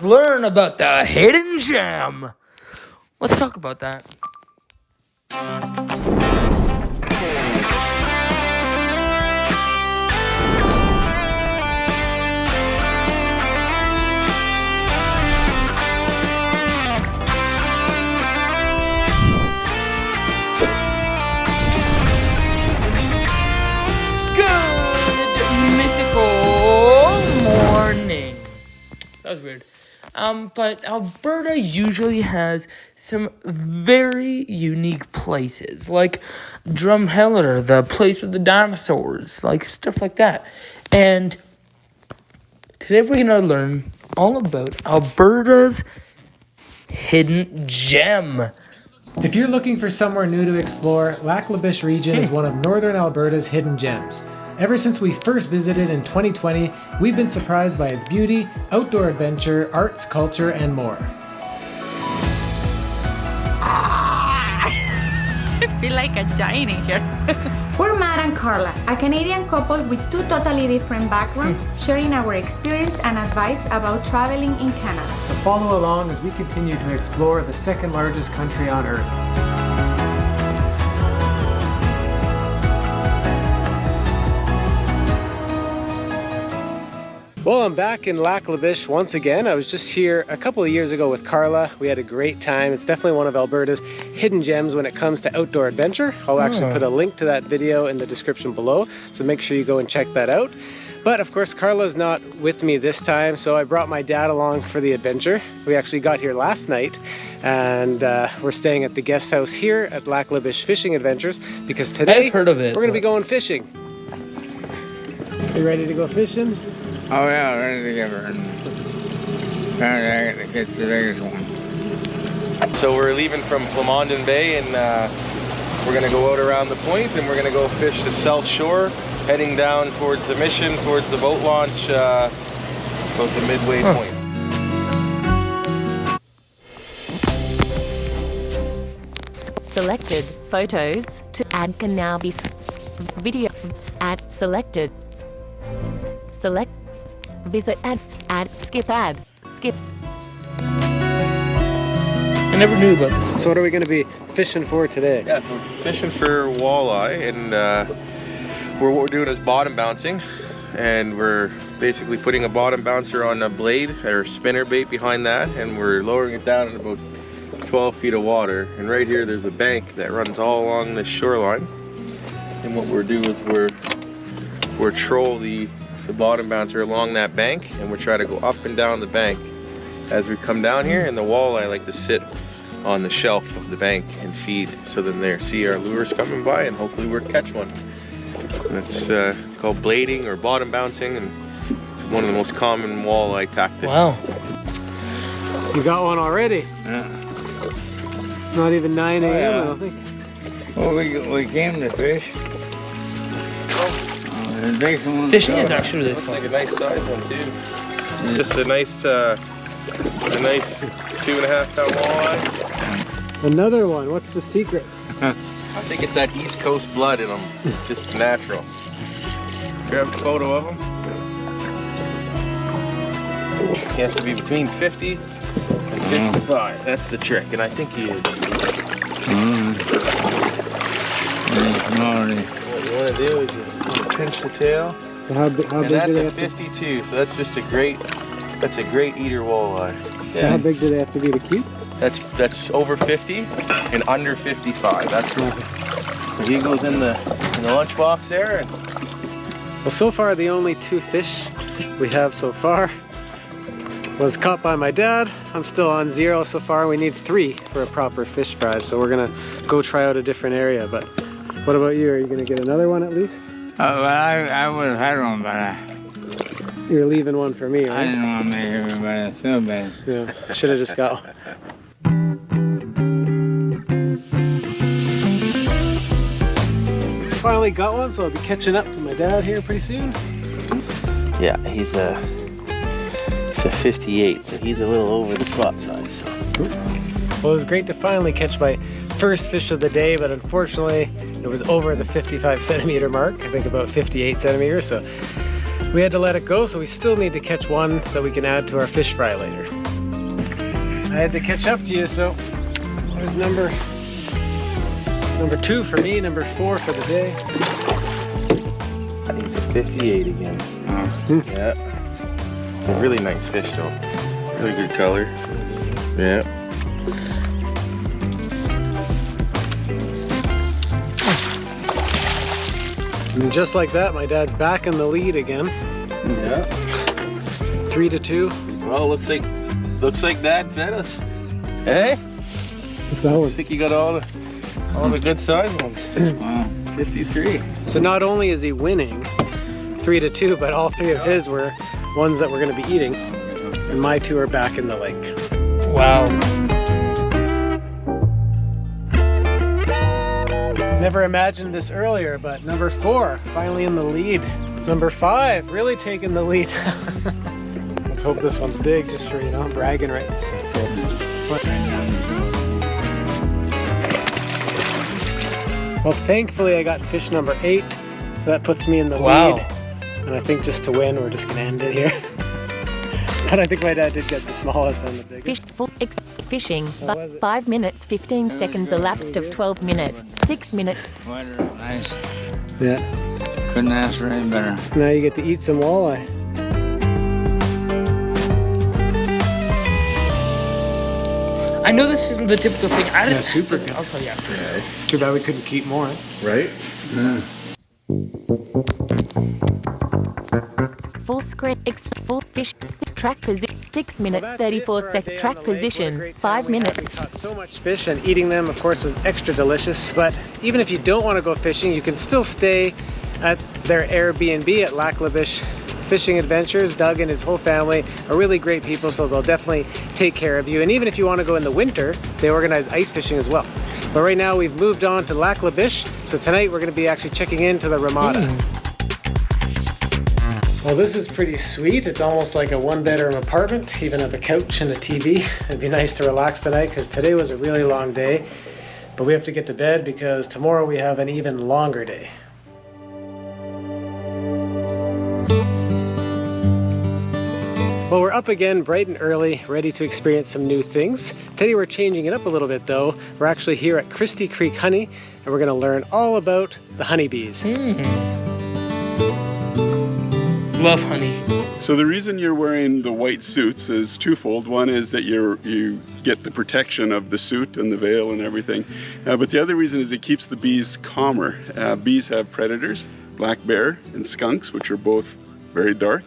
Let's learn about the hidden gem. Let's talk about that. Morning. That was weird. But Alberta usually has some very unique places, like Drumheller, the place of the dinosaurs, like stuff like that. And today we're gonna learn all about Alberta's hidden gem. If you're looking for somewhere new to explore, Lac La Biche region is one of northern Alberta's hidden gems. Ever since we first visited in 2020, we've been surprised by its beauty, outdoor adventure, arts, culture, and more. I feel like a giant in here. We're Matt and Carla, a Canadian couple with two totally different backgrounds, sharing our experience and advice about traveling in Canada. So follow along as we continue to explore the second largest country on Earth. Well, I'm back in Lac La Biche once again. I was just here a couple of years ago with Carla. We had a great time. It's definitely one of Alberta's hidden gems when it comes to outdoor adventure. I'll actually put a link to that video in the description below, so make sure you go and check that out. But of course, Carla's not with me this time, so I brought my dad along for the adventure. We actually got here last night, and we're staying at the guest house here at Lac La Biche Fishing Adventures, because today I've heard of it, we're gonna be going fishing. You ready to go fishing? Oh yeah, ready to get her. Trying to catch the biggest one. So we're leaving from Plamondon Bay, and we're gonna go out around the point, and we're gonna go fish the South Shore, heading down towards the Mission, towards the boat launch, about the midway point. Selected photos to add can now be video add selected. Select visit add skip ad skips. I never knew about this. So what are we going to be fishing for today? Yeah, so fishing for walleye, and what we're doing is bottom bouncing, and we're basically putting a bottom bouncer on a blade or spinner bait behind that, and we're lowering it down in about 12 feet of water. And right here there's a bank that runs all along this shoreline, and what we're doing is we're troll the bottom bouncer along that bank, and we're trying to go up and down the bank as we come down here. And the walleye like to sit on the shelf of the bank and feed, so then they see our lures coming by, and hopefully we'll catch one. And it's called blading or bottom bouncing, and it's one of the most common walleye tactics. Wow. You got one already? Yeah. Not even 9 a.m. yeah. I don't think. Well, we came to fish. Fishing is actually really Looks fun. like a nice size one too. Just a nice 2.5 pound walleye. Another one. What's the secret? I think it's that East Coast blood in them. It's just natural. Grab a photo of him. He has to be between 50 and 55. That's the trick, and I think he is. What you want to do is you pinch the tail. So how big And do that's they a have 52. So that's just a great eater walleye. to? So how big do they have to be to keep? That's over 50 and under 55. That's so he goes in the lunchbox there. And Well, so far the only 2 fish we have so far was caught by my dad. I'm still on 0 so far. We need 3 for a proper fish fry, so we're gonna go try out a different area. But what about you? Are you gonna get another one at least? Well, I would have had one, but You're leaving one for me, I right? didn't want to make everybody feel bad. Yeah, should have just got one. Finally got one, so I'll be catching up to my dad here pretty soon. yeah, he's a 58, so he's a little over the slot size. Well, it was great to finally catch my first fish of the day, but unfortunately it was over the 55 centimeter mark, I think about 58 centimeters, so we had to let it go. So we still need to catch one that we can add to our fish fry later. I had to catch up to you, so there's number 2 for me, number 4 for the day. He's a 58 again. Yeah. It's a really nice fish though. Really good color. Yeah. And just like that, my dad's back in the lead again. Yeah. 3-2. Well, looks like Dad fed us. Hey? What's that I one? think you got all the good size ones. Wow. 53. So not only is he winning 3-2, but all 3 of his were ones that we're going to be eating. And my 2 are back in the lake. Wow. Never imagined this earlier, but number 4 finally in the lead. Number 5 really taking the lead. Let's hope this one's big, just for, you know, bragging rights. Well, thankfully I got fish number 8, so that puts me in the lead. And I think just to win, we're just gonna end it here. But I think my dad did get the smallest and the biggest. Fishing. How was it? 5 minutes, 15 seconds elapsed of 12 minutes. 6 minutes. Nice. Yeah. Couldn't ask for any better. Now you get to eat some walleye. I know this isn't the typical thing. Yeah, super good. I'll tell you after. Too bad we couldn't keep more. Right? Full screen. Full fish. Track position. 6 minutes, 34 seconds. Track position. 5 minutes. We caught so much fish, and eating them, of course, was extra delicious. But even if you don't want to go fishing, you can still stay at their Airbnb at Lac La Biche Fishing Adventures. Doug and his whole family are really great people, so they'll definitely take care of you. And even if you want to go in the winter, they organize ice fishing as well. But right now we've moved on to Lac La Biche, so tonight we're going to be actually checking into the Ramada. Well, this is pretty sweet. It's almost like a 1-bedroom apartment, even have a couch and a TV. It'd be nice to relax tonight because today was a really long day, but we have to get to bed because tomorrow we have an even longer day. Well, we're up again bright and early, ready to experience some new things. Today we're changing it up a little bit though. We're actually here at Christie Creek Honey, and we're gonna learn all about the honeybees. Love honey. So the reason you're wearing the white suits is twofold. One is that you get the protection of the suit and the veil and everything. But the other reason is it keeps the bees calmer. Bees have predators, black bear and skunks, which are both very dark.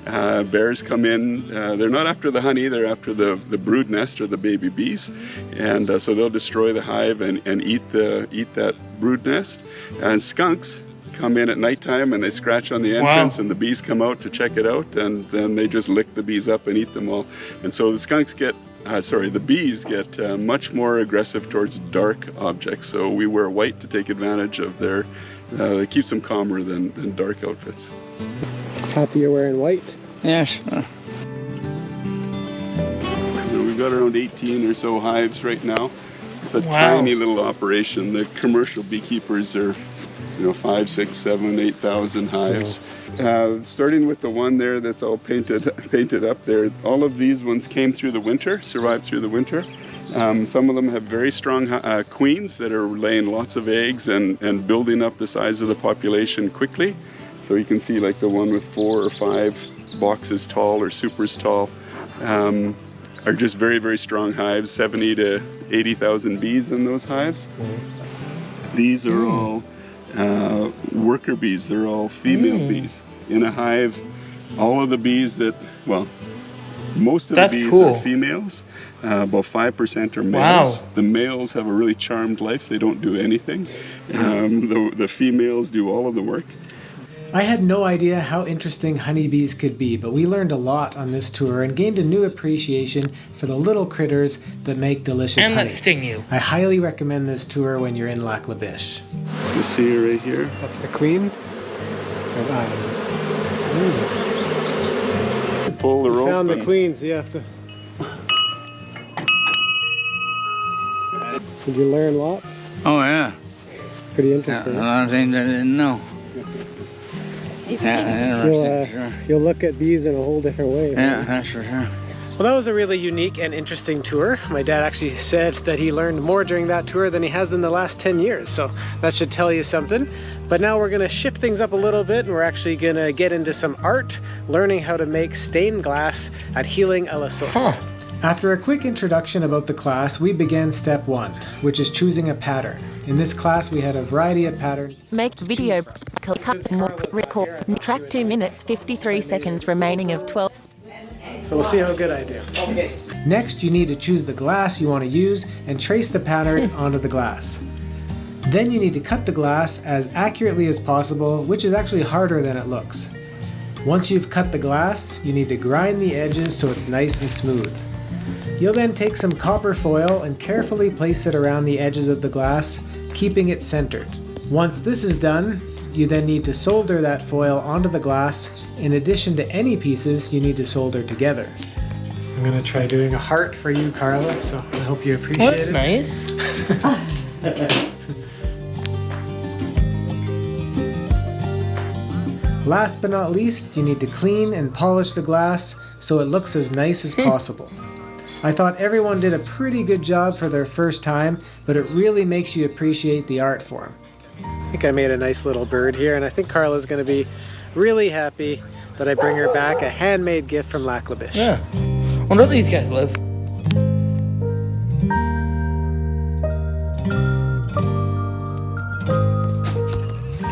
Bears come in, they're not after the honey, they're after the brood nest or the baby bees. And so they'll destroy the hive and eat that brood nest. And skunks come in at nighttime and they scratch on the entrance. Wow. And the bees come out to check it out, and then they just lick the bees up and eat them all. And so the bees get much more aggressive towards dark objects. So we wear white to take advantage of their, it keeps them calmer than dark outfits. Happy you're wearing white? Yes. So we've got around 18 or so hives right now. It's a tiny little operation. The commercial beekeepers are, 5, 6, 7, 8,000 hives. Starting with the one there that's all painted up there, all of these ones came through the winter, survived through the winter. Some of them have very strong queens that are laying lots of eggs and building up the size of the population quickly. So you can see like the one with 4 or 5 boxes tall or supers tall are just very, very strong hives, 70 to 80,000 bees in those hives. These are all worker bees. They're all female bees. In a hive, all of the bees most of the bees are females. About 5% are males. Wow. The males have a really charmed life. They don't do anything. The females do all of the work. I had no idea how interesting honeybees could be, but we learned a lot on this tour and gained a new appreciation for the little critters that make delicious honey. And that sting you. I highly recommend this tour when you're in Lac La Biche. You see her right here? That's the queen. Pull the rope. Found the queen, so you have to... Did you learn lots? Oh yeah. Pretty interesting. A lot of things I didn't know. Yeah, interesting, sure. You'll look at bees in a whole different way. Yeah, that's for sure. Well, that was a really unique and interesting tour. My dad actually said that he learned more during that tour than he has in the last 10 years, so that should tell you something. But now we're gonna shift things up a little bit, and we're actually gonna get into some art, learning how to make stained glass at Healing a la Source. After a quick introduction about the class, we began step 1, which is choosing a pattern. In this class, we had a variety of patterns. Make video. Cut more. Record. Track 2 minutes 53 seconds remaining of 12. So we'll see how good I do. Next, you need to choose the glass you want to use and trace the pattern onto the glass. Then you need to cut the glass as accurately as possible, which is actually harder than it looks. Once you've cut the glass, you need to grind the edges so it's nice and smooth. You'll then take some copper foil and carefully place it around the edges of the glass, keeping it centered. Once this is done, you then need to solder that foil onto the glass. In addition to any pieces you need to solder together. I'm gonna try doing a heart for you, Carla, so I hope you appreciate That's it. nice. Last but not least, you need to clean and polish the glass so it looks as nice as possible. I thought everyone did a pretty good job for their first time, but it really makes you appreciate the art form. I think I made a nice little bird here, and I think Carla's going to be really happy that I bring her back a handmade gift from Lac La Biche. Yeah. Wonder where these guys live.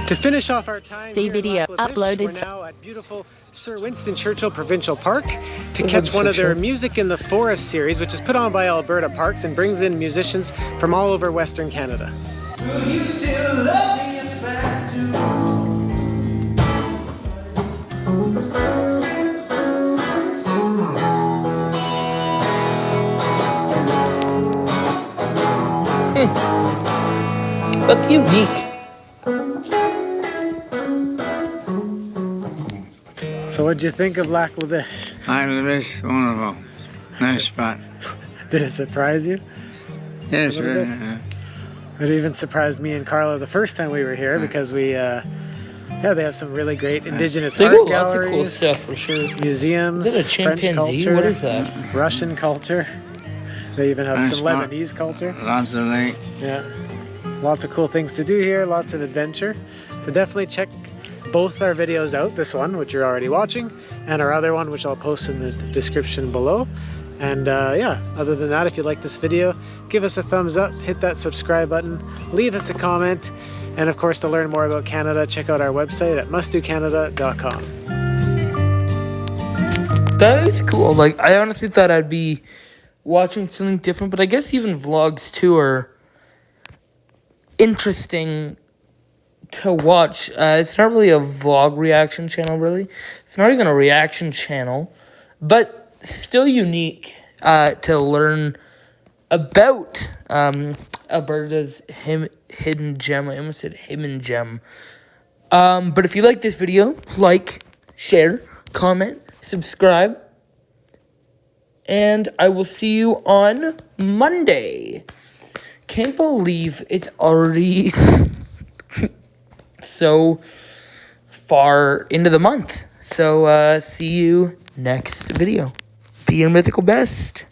To finish off our time See here in video Lac La Biche, uploaded we're to- now at beautiful Sir Winston Churchill Provincial Park to catch one of their Music in the Forest series, which is put on by Alberta Parks and brings in musicians from all over Western Canada. That's unique. So what'd you think of Lac La Biche? Lac La Biche, wonderful. Nice spot. Did it surprise you? Yes, A little bit. It even surprised me and Carla the first time we were here because we, yeah, they have some really great indigenous They art got lots of cool galleries, stuff for sure. museums, Is it a French chimpanzee? culture, What is that? Russian culture. They even have Nice some spot. Lebanese culture. Lots of lake. Yeah, lots of cool things to do here, lots of adventure. So definitely check both our videos out, this one, which you're already watching, and our other one, which I'll post in the description below. And yeah, other than that, if you like this video, give us a thumbs up, hit that subscribe button, leave us a comment, and of course, to learn more about Canada, check out our website at mustdocanada.com. That is cool. Like, I honestly thought I'd be watching something different, but I guess even vlogs too are interesting to watch. It's not really a vlog reaction channel, really. It's not even a reaction channel, but still unique to learn about Alberta's hidden gem. I almost said hidden gem. But if you like this video, like, share, comment, subscribe, and I will see you on Monday. Can't believe it's already so far into the month. So see you next video. Be your mythical best.